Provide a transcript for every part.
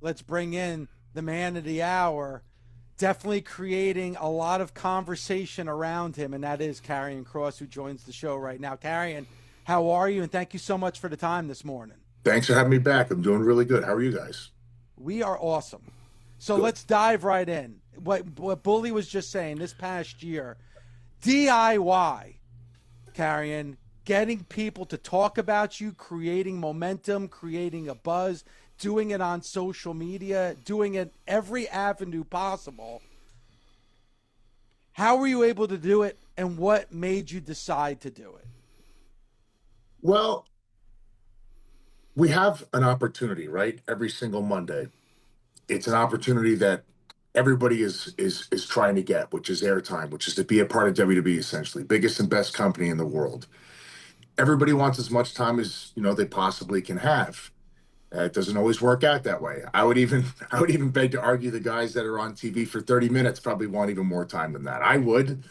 let's bring in the man of the hour, definitely creating a lot of conversation around him, and that is Karrion Kross, who joins the show right now. Karrion, how are you? And thank you so much for the time this morning. Thanks for having me back. I'm doing really good. How are you guys? We are awesome. So Good. let's dive right in. What Bully was just saying this past year, DIY, Karrion, getting people to talk about you, creating momentum, creating a buzz, doing it on social media, doing it every avenue possible. How were you able to do it, and what made you decide to do it? Well, we have an opportunity, right? Every single Monday. It's an opportunity that everybody is trying to get, which is airtime, which is to be a part of WWE essentially, biggest and best company in the world. Everybody wants as much time as they possibly can have. It doesn't always work out that way. I would even beg to argue the guys that are on TV for 30 minutes probably want even more time than that. I would.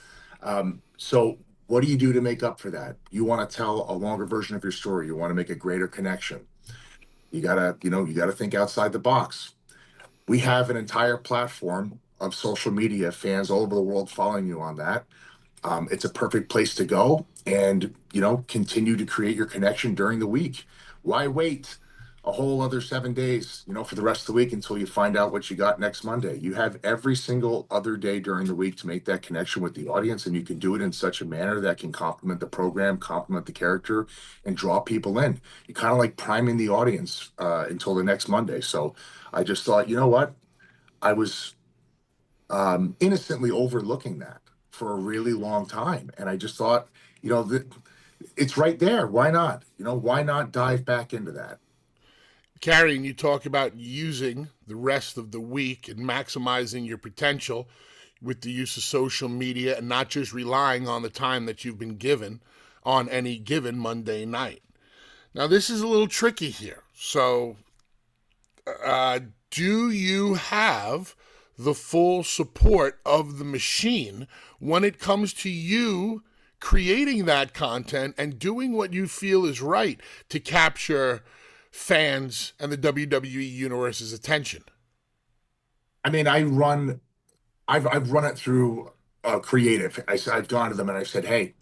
So what do you do to make up for that? You want to tell a longer version of your story. You want to make a greater connection. You gotta think outside the box. We have an entire platform of social media, fans all over the world following you on that. It's a perfect place to go and continue to create your connection during the week. Why wait a whole other 7 days, for the rest of the week until you find out what you got next Monday? You have every single other day during the week to make that connection with the audience, and you can do it in such a manner that can complement the program, complement the character, and draw people in. You kind of like priming the audience until the next Monday. So I just thought, you know what? I was innocently overlooking that for a really long time. And I just thought, that it's right there. Why not? Why not dive back into that? Karrion, you talk about using the rest of the week and maximizing your potential with the use of social media and not just relying on the time that you've been given on any given Monday night. Now, this is a little tricky here. So, uh, do you have the full support of the machine when it comes to you creating that content and doing what you feel is right to capture fans and the WWE universe's attention? I mean, I've run it through creative. I've gone to them and I've said, hey,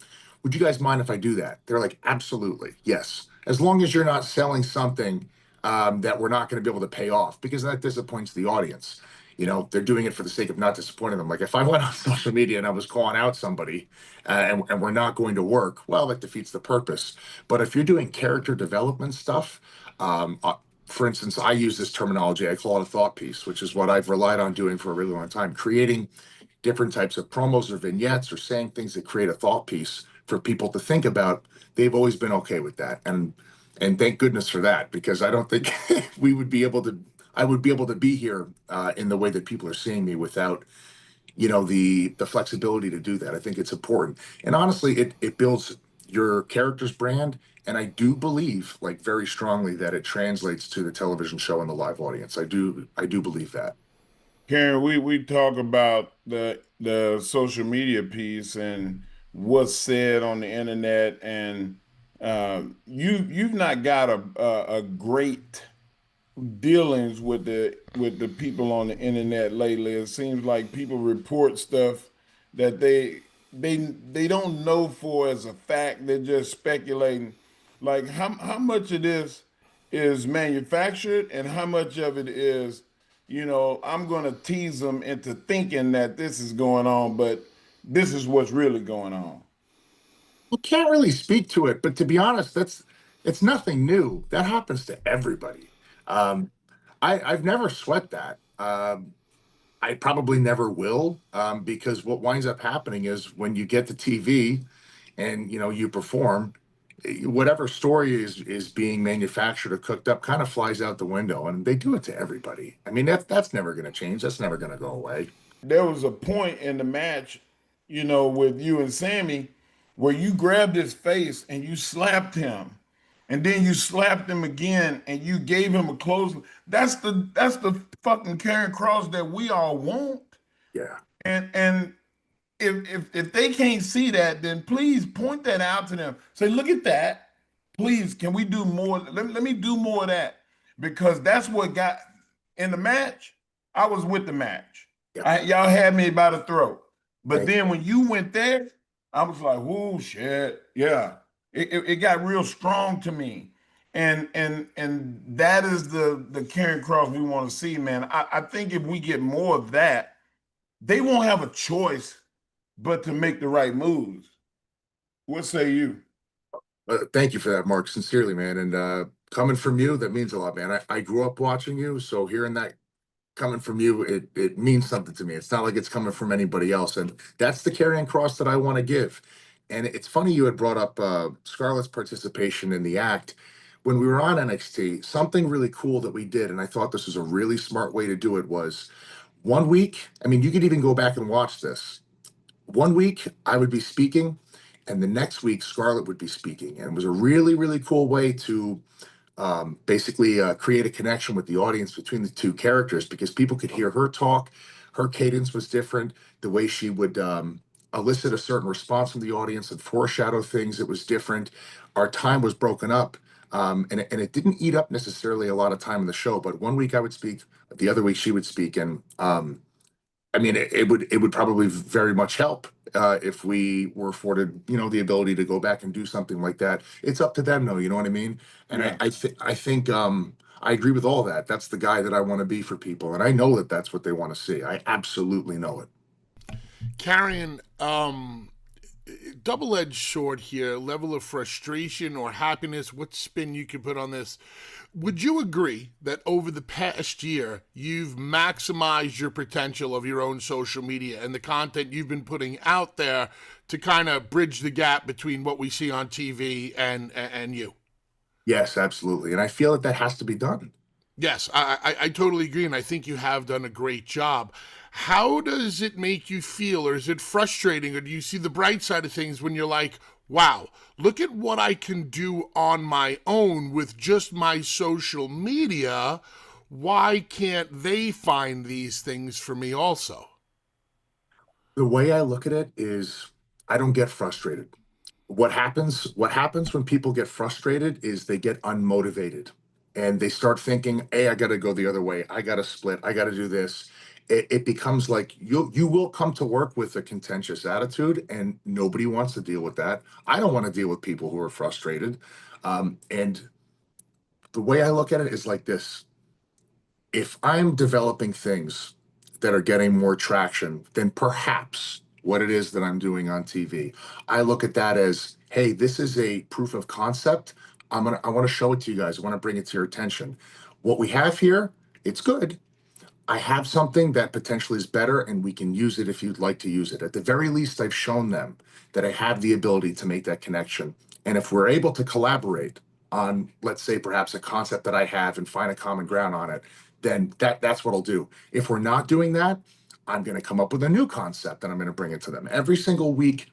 would you guys mind if I do that? They're like, absolutely, yes. As long as you're not selling something that we're not going to be able to pay off, because that disappoints the audience. They're doing it for the sake of not disappointing them. Like if I went on social media and I was calling out somebody and we're not going to work, well, that defeats the purpose. But if you're doing character development stuff, um, uh, for instance, I use this terminology, I call it a thought piece, which is what I've relied on doing for a really long time, creating different types of promos or vignettes or saying things that create a thought piece for people to think about. They've always been okay with that. And thank goodness for that, because I don't think we would be able to I would be able to be here in the way that people are seeing me without, the flexibility to do that. I think it's important. And honestly, it builds your character's brand. And I do believe, like very strongly, that it translates to the television show and the live audience. I do believe that. Karen, we talk about the social media piece and what's said on the internet, and you've not got a great dealings with the people on the internet lately. It seems like people report stuff that they don't know for as a fact. They're just speculating. Like how much of this is manufactured and how much of it is, I'm gonna tease them into thinking that this is going on, but this is what's really going on. You can't really speak to it, but to be honest, it's nothing new. That happens to everybody. Um, I've never sweat that. I probably never will, because what winds up happening is when you get to TV and you perform, whatever story is being manufactured or cooked up kind of flies out the window, and they do it to everybody. I mean, that's never going to change. That's never going to go away. There was a point in the match, with you and Sammy, where you grabbed his face and you slapped him, and then you slapped him again and you gave him a close. That's the fucking Karrion Kross that we all want. Yeah. And if they can't see that, then please point that out to them. Say, look at that. Please, can we do more? Let me do more of that, because that's what got In the match, I was with the match. Yeah. Y'all had me by the throat. But Thank then when you went there, I was like, "Whoa, shit, yeah." It got real strong to me, and that is the Karrion Kross we want to see, man. I think if we get more of that, they won't have a choice but to make the right moves. What say you? Thank you for that, Mark. Sincerely, man. And coming from you, that means a lot, man. I grew up watching you, so hearing that coming from you, it means something to me. It's not like it's coming from anybody else, and that's the Karrion Kross that I want to give. And it's funny you had brought up Scarlett's participation in the act. When we were on NXT, something really cool that we did, and I thought this was a really smart way to do it, was one week. I mean, you could even go back and watch this. One week I would be speaking, and the next week Scarlett would be speaking, and it was a really, really cool way to basically create a connection with the audience between the two characters, because people could hear her talk. Her cadence was different. The way she would elicit a certain response from the audience and foreshadow things, it was different. Our time was broken up, and it didn't eat up necessarily a lot of time in the show. But one week I would speak, the other week she would speak, and I mean, it would probably very much help if we were afforded, the ability to go back and do something like that. It's up to them, though. You know what I mean? And Yeah. I think I agree with all that. That's the guy that I want to be for people, and I know that that's what they want to see. I absolutely know it. Karrion, double-edged sword here, level of frustration or happiness, what spin you could put on this. Would you agree that over the past year, you've maximized your potential of your own social media and the content you've been putting out there to kind of bridge the gap between what we see on TV and you? Yes, absolutely, and I feel that has to be done. Yes, I totally agree, and I think you have done a great job. How does it make you feel, or is it frustrating, or do you see the bright side of things when you're like, wow, look at what I can do on my own with just my social media? Why can't they find these things for me also? The way I look at it is, I don't get frustrated. What happens when people get frustrated is they get unmotivated, and they start thinking, hey, I got to go the other way, I got to split, I got to do this. It becomes like you will come to work with a contentious attitude, and nobody wants to deal with that. I don't want to deal with people who are frustrated. And the way I look at it is like this: if I'm developing things that are getting more traction than perhaps what it is that I'm doing on TV, I look at that as, hey, this is a proof of concept. I want to show it to you guys. I want to bring it to your attention. What we have here, it's good. I have something that potentially is better, and we can use it if you'd like to use it. At the very least, I've shown them that I have the ability to make that connection. And if we're able to collaborate on, let's say, perhaps a concept that I have and find a common ground on it, then that's what I'll do. If we're not doing that, I'm going to come up with a new concept and I'm going to bring it to them. Every single week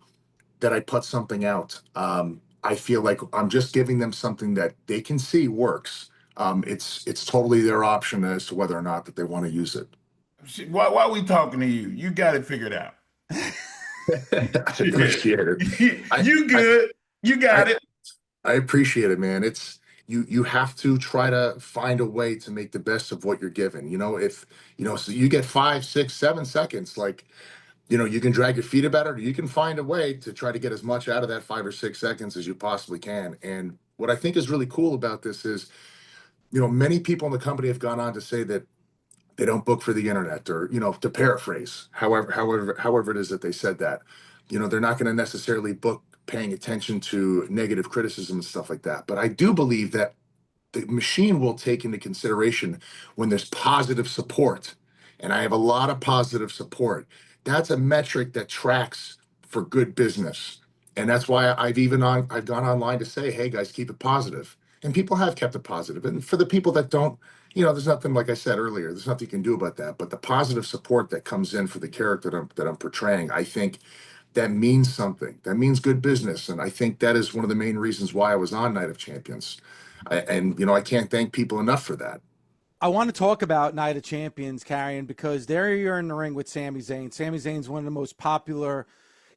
that I put something out, I feel like I'm just giving them something that they can see works. It's totally their option as to whether or not that they want to use it. Why are we talking to you? You got it figured out. I appreciate it. You good. You got it. I appreciate it, man. It's you have to try to find a way to make the best of what you're given. If so you get 5, 6, 7 seconds, like, you can drag your feet about it, or you can find a way to try to get as much out of that 5 or 6 seconds as you possibly can. And what I think is really cool about this is, many people in the company have gone on to say that they don't book for the internet, or, to paraphrase, however it is that they said that, they're not going to necessarily book paying attention to negative criticism and stuff like that. But I do believe that the machine will take into consideration when there's positive support. And I have a lot of positive support. That's a metric that tracks for good business. And that's why I've gone online to say, hey guys, keep it positive. And people have kept it positive. And for the people that don't, there's nothing, like I said earlier, there's nothing you can do about that. But the positive support that comes in for the character that I'm portraying, I think that means something. That means good business. And I think that is one of the main reasons why I was on Night of Champions. I can't thank people enough for that. I want to talk about Night of Champions, Karrion, because there you're in the ring with Sami Zayn. Sami Zayn's one of the most popular,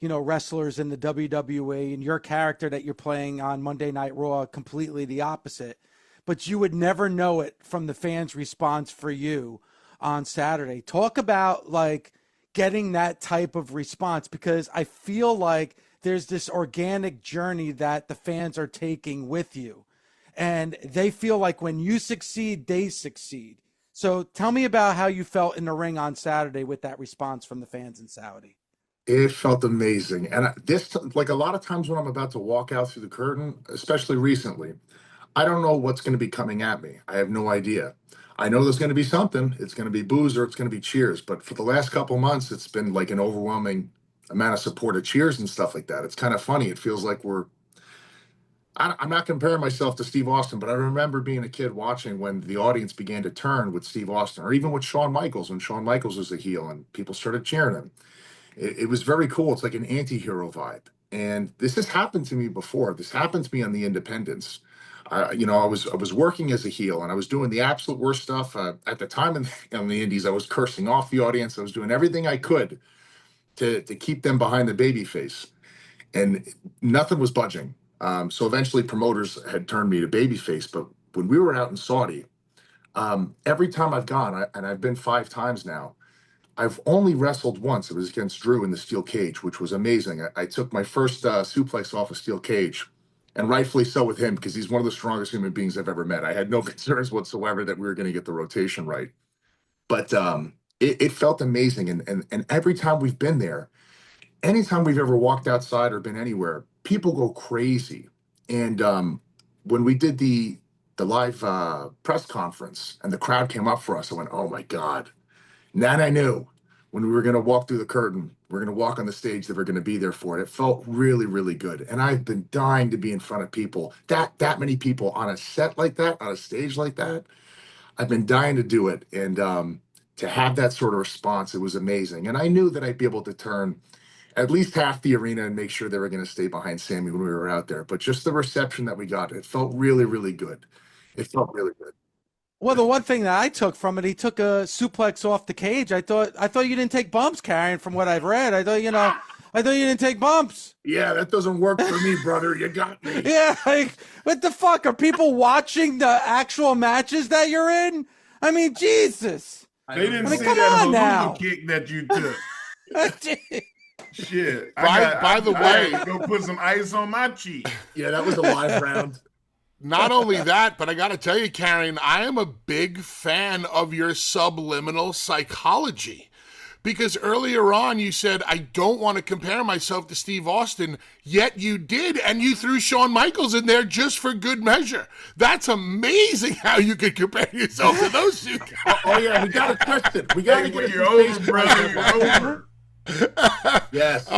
wrestlers in the WWE, and your character that you're playing on Monday Night Raw, completely the opposite. But you would never know it from the fans' response for you on Saturday. Talk about like getting that type of response, because I feel like there's this organic journey that the fans are taking with you, and they feel like when you succeed, they succeed. So tell me about how you felt in the ring on Saturday with that response from the fans in Saudi. It felt amazing. And this, like a lot of times when I'm about to walk out through the curtain, especially recently, I don't know what's going to be coming at me. I have no idea. I know there's going to be something. It's going to be boos or it's going to be cheers. But for the last couple months, it's been like an overwhelming amount of support of cheers and stuff like that. It's kind of funny. It feels like I'm not comparing myself to Steve Austin, but I remember being a kid watching when the audience began to turn with Steve Austin, or even with Shawn Michaels when Shawn Michaels was a heel and people started cheering him. It was very cool. It's like an anti-hero vibe. And this has happened to me before. This happened to me on the independents. I was working as a heel and I was doing the absolute worst stuff. At the time in the indies, I was cursing off the audience. I was doing everything I could to keep them behind the baby face. And nothing was budging. So eventually promoters had turned me to babyface. But when we were out in Saudi, every time I've gone, and I've been 5 times now, I've only wrestled once. It was against Drew in the steel cage, which was amazing. I took my first suplex off a steel cage, and rightfully so with him, because he's one of the strongest human beings I've ever met. I had no concerns whatsoever that we were going to get the rotation right. But it felt amazing. And every time we've been there, anytime we've ever walked outside or been anywhere, people go crazy. And when we did the live press conference and the crowd came up for us, I went, oh my God. Then I knew when we were going to walk through the curtain, we're going to walk on the stage, that we're going to be there for it. It felt really, really good. And I've been dying to be in front of people, that many people on a set like that, on a stage like that. I've been dying to do it. And to have that sort of response, it was amazing. And I knew that I'd be able to turn at least half the arena and make sure they were going to stay behind Sami when we were out there. But just the reception that we got, it felt really, really good. It felt really good. Well, the one thing that I took from it, he took a suplex off the cage. I thought you didn't take bumps, Karrion, from what I've read. I thought you didn't take bumps. Yeah, that doesn't work for me, brother. You got me. Yeah, like, what the fuck? Are people watching the actual matches that you're in? I mean, Jesus. They didn't see come that on now. Haluva kick that you took. Shit. By the way, go put some ice on my cheek. Yeah, that was a live round. Not only that, but I got to tell you, Karrion, I am a big fan of your subliminal psychology. Because earlier on you said, I don't want to compare myself to Steve Austin, yet you did, and you threw Shawn Michaels in there just for good measure. That's amazing how you could compare yourself to those two guys. Oh yeah, we got to twist it. We got to get You're over, brother. You're over. Yes.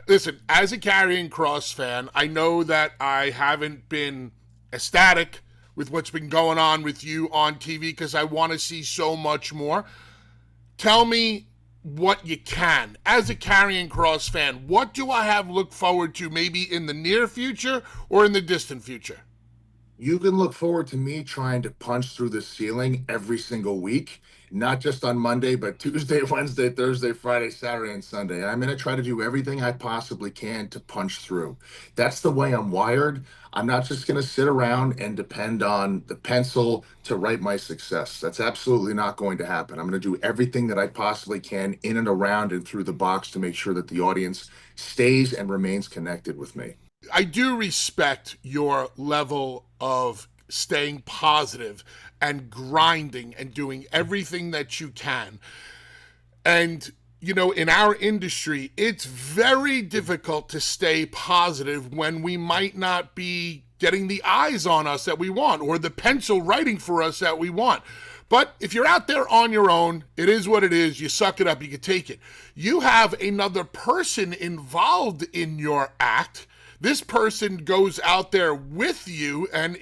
Listen, as a Karrion Kross fan, I know that I haven't been ecstatic with what's been going on with you on TV because I want to see so much more. Tell me what you can. As a Karrion Kross fan, what do I have look forward to maybe in the near future or in the distant future? You can look forward to me trying to punch through the ceiling every single week, not just on Monday, but Tuesday, Wednesday, Thursday, Friday, Saturday, and Sunday. I'm going to try to do everything I possibly can to punch through. That's the way I'm wired. I'm not just going to sit around and depend on the pencil to write my success. That's absolutely not going to happen. I'm going to do everything that I possibly can in and around and through the box to make sure that the audience stays and remains connected with me. I do respect your level of staying positive and grinding and doing everything that you can. And, you know, in our industry, it's very difficult to stay positive when we might not be getting the eyes on us that we want or the pencil writing for us that we want. But if you're out there on your own, it is what it is. You suck it up. You can take it. You have another person involved in your act. This person goes out there with you and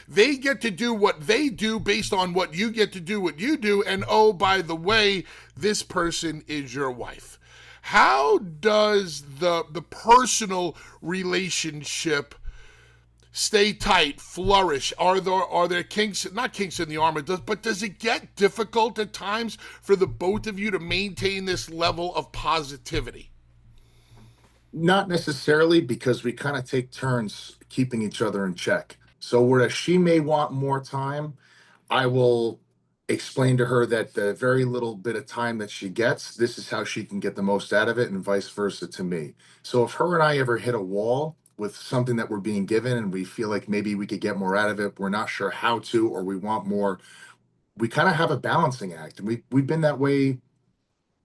they get to do what they do based on what you get to do what you do. And oh, by the way, this person is your wife. How does the personal relationship stay tight, flourish? Are there kinks, not kinks in the armor, but does it get difficult at times for the both of you to maintain this level of positivity? Not necessarily, because we kind of take turns keeping each other in check. So whereas she may want more time, I will explain to her that the very little bit of time that she gets, this is how she can get the most out of it, and vice versa to me. So if her and I ever hit a wall with something that we're being given and we feel like maybe we could get more out of it, we're not sure how to, or we want more, we kind of have a balancing act. And we've been that way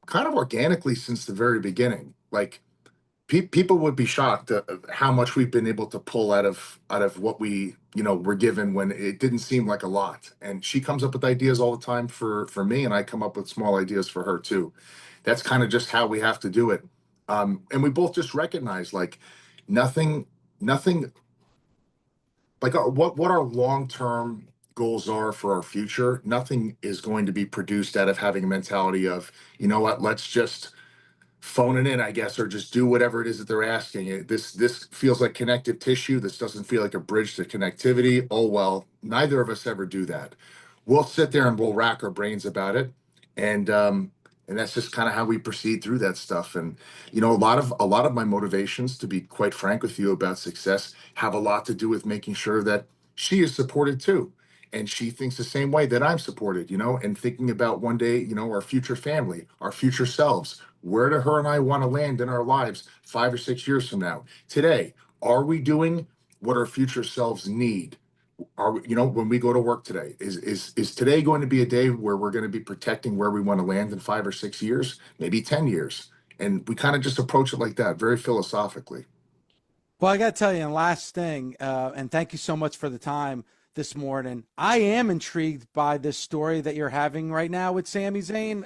kind of organically since the very beginning. Like, people would be shocked at how much we've been able to pull out of what we were given when it didn't seem like a lot. And she comes up with ideas all the time for me, and I come up with small ideas for her too. That's kind of just how we have to do it. And we both just recognize, like, nothing like what our long-term goals are for our future. Nothing is going to be produced out of having a mentality of, you know what, let's just phone it in, I guess, or just do whatever it is that they're asking. This feels like connective tissue. This doesn't feel like a bridge to connectivity. Oh well, neither of us ever do that. We'll sit there and we'll rack our brains about it, and that's just kind of how we proceed through that stuff. And a lot of my motivations, to be quite frank with you about success, have a lot to do with making sure that she is supported too. And she thinks the same way that I'm supported, and thinking about one day, our future family, our future selves. Where do her and I want to land in our lives 5 or 6 years from now? Today, are we doing what our future selves need? Are we, when we go to work today, is today going to be a day where we're going to be protecting where we want to land in 5 or 6 years, maybe 10 years? And we kind of just approach it like that, very philosophically. Well, I got to tell you, and last thing, and thank you so much for the time this morning. I am intrigued by this story that you're having right now with Sami Zayn.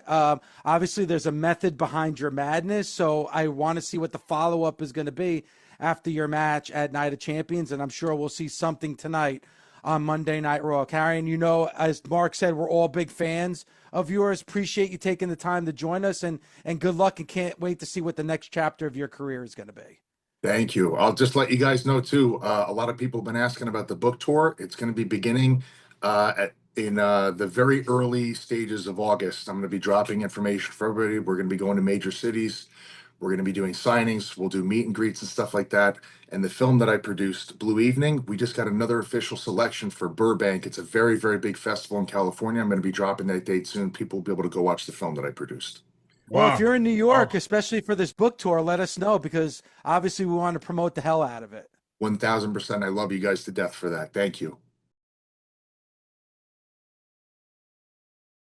Obviously, there's a method behind your madness, so I want to see what the follow-up is going to be after your match at Night of Champions, and I'm sure we'll see something tonight on Monday Night Raw. Karrion, as Mark said, we're all big fans of yours. Appreciate you taking the time to join us, and good luck, and can't wait to see what the next chapter of your career is going to be. Thank you. I'll just let you guys know too. A lot of people have been asking about the book tour. It's going to be beginning in the very early stages of August. I'm going to be dropping information for everybody. We're going to be going to major cities. We're going to be doing signings. We'll do meet and greets and stuff like that. And the film that I produced, Blue Evening, we just got another official selection for Burbank. It's a very, very big festival in California. I'm going to be dropping that date soon. People will be able to go watch the film that I produced. Well, if you're in New York, especially for this book tour, let us know, because obviously we want to promote the hell out of it. 1000%. I love you guys to death for that. Thank you.